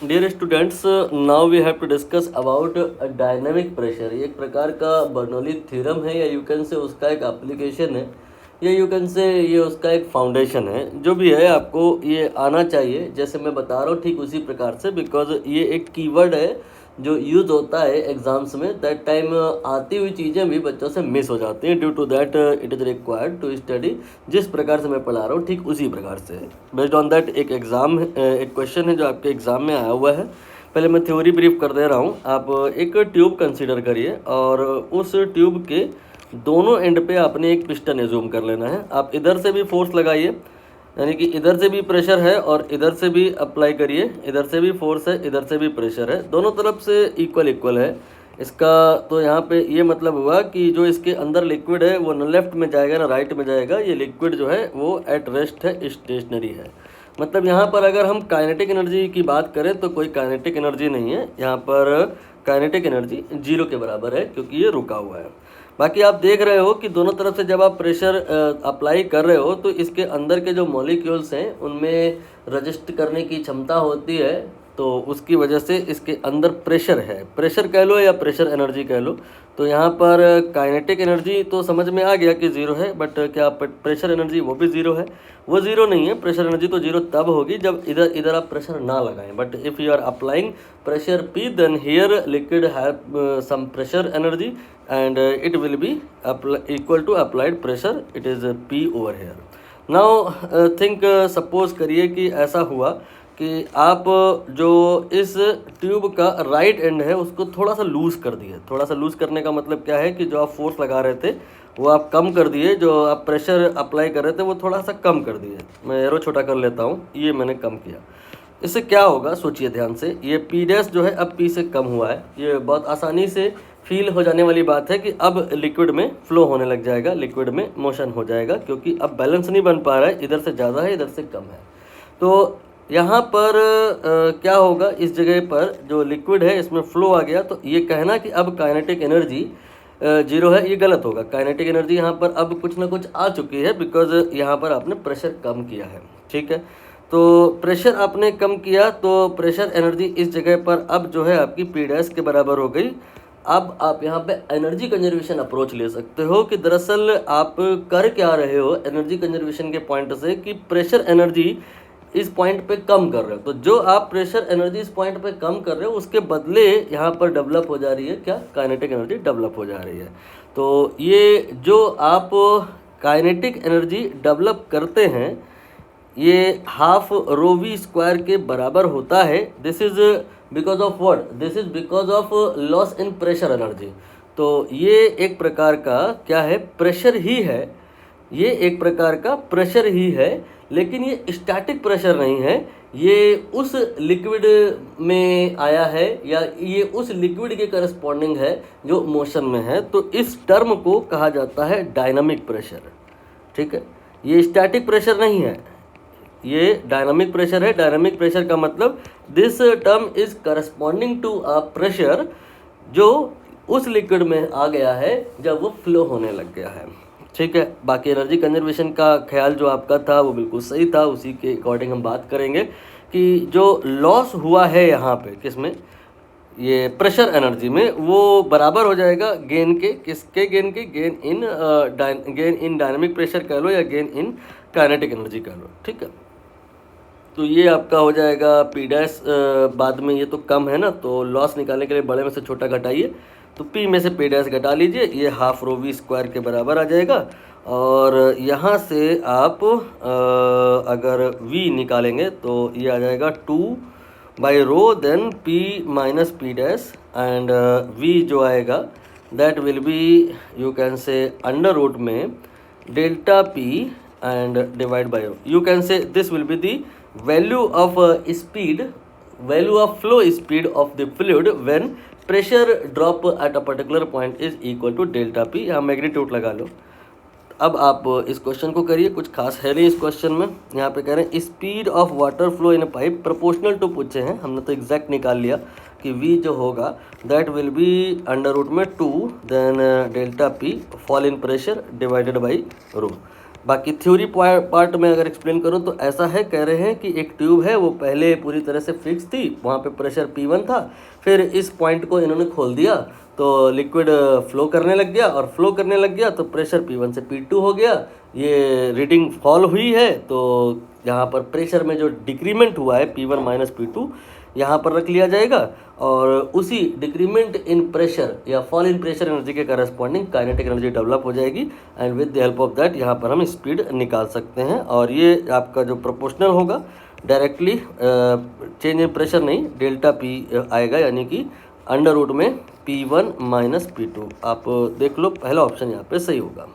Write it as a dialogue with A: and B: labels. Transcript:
A: Dear students, now we have to discuss about dynamic pressure. ये एक प्रकार का बर्नौली थ्योरम है, या यू कैन से उसका एक एप्लीकेशन है, या यू कैन से ये उसका एक फाउंडेशन है। जो भी है आपको ये आना चाहिए, जैसे मैं बता रहा हूँ ठीक उसी प्रकार से, बिकॉज ये एक कीवर्ड है जो यूज होता है एग्जाम्स में। दैट टाइम आती हुई चीज़ें भी बच्चों से मिस हो जाती हैं, due to that it is required to study. जिस प्रकार से मैं पढ़ा रहा हूँ ठीक उसी प्रकार से बेस्ड ऑन दैट एक एग्ज़ाम एक क्वेश्चन है जो आपके एग्ज़ाम में आया हुआ है। पहले मैं थ्योरी ब्रीफ कर दे रहा हूँ। आप एक ट्यूब कंसीडर करिए और उस ट्यूब के दोनों एंड पे आपने एक पिस्टन एज्यूम कर लेना है। आप इधर से भी फोर्स लगाइए, यानी कि इधर से भी प्रेशर है और इधर से भी अप्लाई करिए, इधर से भी फोर्स है, इधर से भी प्रेशर है, दोनों तरफ से इक्वल इक्वल है। इसका तो यहाँ पे ये मतलब हुआ कि जो इसके अंदर लिक्विड है वो न लेफ्ट में जाएगा ना राइट में जाएगा। ये लिक्विड जो है वो एट रेस्ट है, स्टेशनरी है। मतलब यहाँ पर अगर हम काइनेटिक एनर्जी की बात करें तो कोई काइनेटिक एनर्जी नहीं है यहाँ पर। काइनेटिक एनर्जी जीरो के बराबर है क्योंकि ये रुका हुआ है। बाकी आप देख रहे हो कि दोनों तरफ से जब आप प्रेशर अप्लाई कर रहे हो तो इसके अंदर के जो मॉलिक्यूल्स हैं उनमें रजिस्ट करने की क्षमता होती है, तो उसकी वजह से इसके अंदर प्रेशर है। प्रेशर कह लो या प्रेशर एनर्जी कह लो। तो यहाँ पर काइनेटिक एनर्जी तो समझ में आ गया कि ज़ीरो है, बट क्या प्रेशर एनर्जी वो भी ज़ीरो है? वो ज़ीरो नहीं है। प्रेशर एनर्जी तो ज़ीरो तब होगी जब इधर इधर आप प्रेशर ना लगाएं। But if you are applying pressure P, then here liquid have some pressure energy and it will be equal to applied pressure, it is P over here. now think suppose करिए कि ऐसा हुआ कि आप जो इस ट्यूब का right and है उसको थोड़ा सा लूज़ कर दिए। थोड़ा सा लूज़ करने का मतलब क्या है कि जो आप फोर्स लगा रहे थे वो आप कम कर दिए, जो आप प्रेशर अप्लाई कर रहे थे वो थोड़ा सा कम कर दिए। मैं एरो छोटा कर लेता हूँ, ये मैंने कम किया। इससे क्या होगा सोचिए ध्यान से। ये P डैश जो है अब P से कम हुआ है। ये बहुत आसानी से फील हो जाने वाली बात है कि अब लिक्विड में फ्लो होने लग जाएगा, लिक्विड में मोशन हो जाएगा, क्योंकि अब बैलेंस नहीं बन पा रहा है, इधर से ज़्यादा है इधर से कम है। तो यहाँ पर क्या होगा, इस जगह पर जो लिक्विड है इसमें फ्लो आ गया। तो ये कहना कि अब काइनेटिक एनर्जी जीरो है, ये गलत होगा। काइनेटिक एनर्जी यहाँ पर अब कुछ ना कुछ आ चुकी है, बिकॉज यहाँ पर आपने प्रेशर कम किया है। ठीक है, तो प्रेशर आपने कम किया तो प्रेशर एनर्जी इस जगह पर अब जो है आपकी P डैश के बराबर हो गई। अब आप यहाँ पे एनर्जी कंजर्वेशन अप्रोच ले सकते हो कि दरअसल आप कर क्या रहे हो एनर्जी कंजर्वेशन के पॉइंट से, कि प्रेशर एनर्जी इस पॉइंट पे कम कर रहे हो। तो जो आप प्रेशर एनर्जी इस पॉइंट पे कम कर रहे हो उसके बदले यहाँ पर डेवलप हो जा रही है क्या, काइनेटिक एनर्जी डेवलप हो जा रही है। तो ये जो आप काइनेटिक एनर्जी डेवलप करते हैं ये हाफ रो वी स्क्वायर के बराबर होता है। This is because of what, this is because of loss in pressure energy. तो ये एक प्रकार का क्या है, प्रेशर ही है। ये एक प्रकार का प्रेशर ही है, लेकिन ये स्टैटिक प्रेशर नहीं है। ये उस लिक्विड में आया है या ये उस लिक्विड के करस्पॉन्डिंग है जो मोशन में है। तो इस टर्म को कहा जाता है डायनामिक प्रेशर। ठीक है, ये स्टैटिक प्रेशर नहीं है, ये डायनामिक प्रेशर है। डायनामिक प्रेशर का मतलब this term is corresponding to a pressure जो उस लिक्विड में आ गया है जब वो फ्लो होने लग गया है। ठीक है, बाकी एनर्जी कंजर्वेशन का ख्याल जो आपका था वो बिल्कुल सही था, उसी के अकॉर्डिंग हम बात करेंगे कि जो लॉस हुआ है यहाँ पे किसमें, ये प्रेशर एनर्जी में, वो बराबर हो जाएगा गेन के। किसके गेन के, गेन इन डायनामिक प्रेशर कह लो या गेन इन काइनेटिक एनर्जी कह लो। ठीक है, तो ये आपका हो जाएगा P डैश। बाद में ये तो कम है ना, तो लॉस निकालने के लिए बड़े में से छोटा घटाइए, तो P में से P डैश घटा लीजिए, ये हाफ रो वी स्क्वायर के बराबर आ जाएगा। और यहाँ से आप अगर V निकालेंगे तो ये आ जाएगा 2 by rho, then P minus P dash, and V जो आएगा that will be you can say under root में delta P and divide by rho. You can say this will be the value of speed, value of flow speed of the fluid when pressure drop at a particular point is equal to delta P। यहाँ magnitude लगा लो। अब आप इस question को करिए, कुछ खास है नहीं इस क्वेश्चन में। यहाँ पे कह रहे हैं speed of water flow in pipe proportional to पूछे हैं, हमने तो एग्जैक्ट निकाल लिया कि V जो होगा that will be under root में 2 then delta P fall in pressure divided by rho. बाकी थ्योरी पार्ट में अगर एक्सप्लेन करूँ तो ऐसा है, कह रहे हैं कि एक ट्यूब है वो पहले पूरी तरह से फिक्स थी, वहाँ पे प्रेशर P1 था, फिर इस पॉइंट को इन्होंने खोल दिया तो लिक्विड फ्लो करने लग गया, और फ्लो करने लग गया तो प्रेशर P1 से P2 हो गया, ये रीडिंग फॉल हुई है, तो यहाँ पर प्रेशर में जो डिक्रीमेंट हुआ है P1 माइनस P2 यहाँ पर रख लिया जाएगा, और उसी डिक्रीमेंट इन प्रेशर या फॉल इन प्रेशर एनर्जी के करस्पॉन्डिंग काइनेटिक एनर्जी डेवलप हो जाएगी, and with the help of that यहाँ पर हम स्पीड निकाल सकते हैं। और ये आपका जो प्रोपोर्शनल होगा डायरेक्टली चेंज इन प्रेशर नहीं, डेल्टा पी आएगा, यानी कि अंडर रूट में P1 माइनस P2। आप देख लो, पहला ऑप्शन यहाँ पे सही होगा।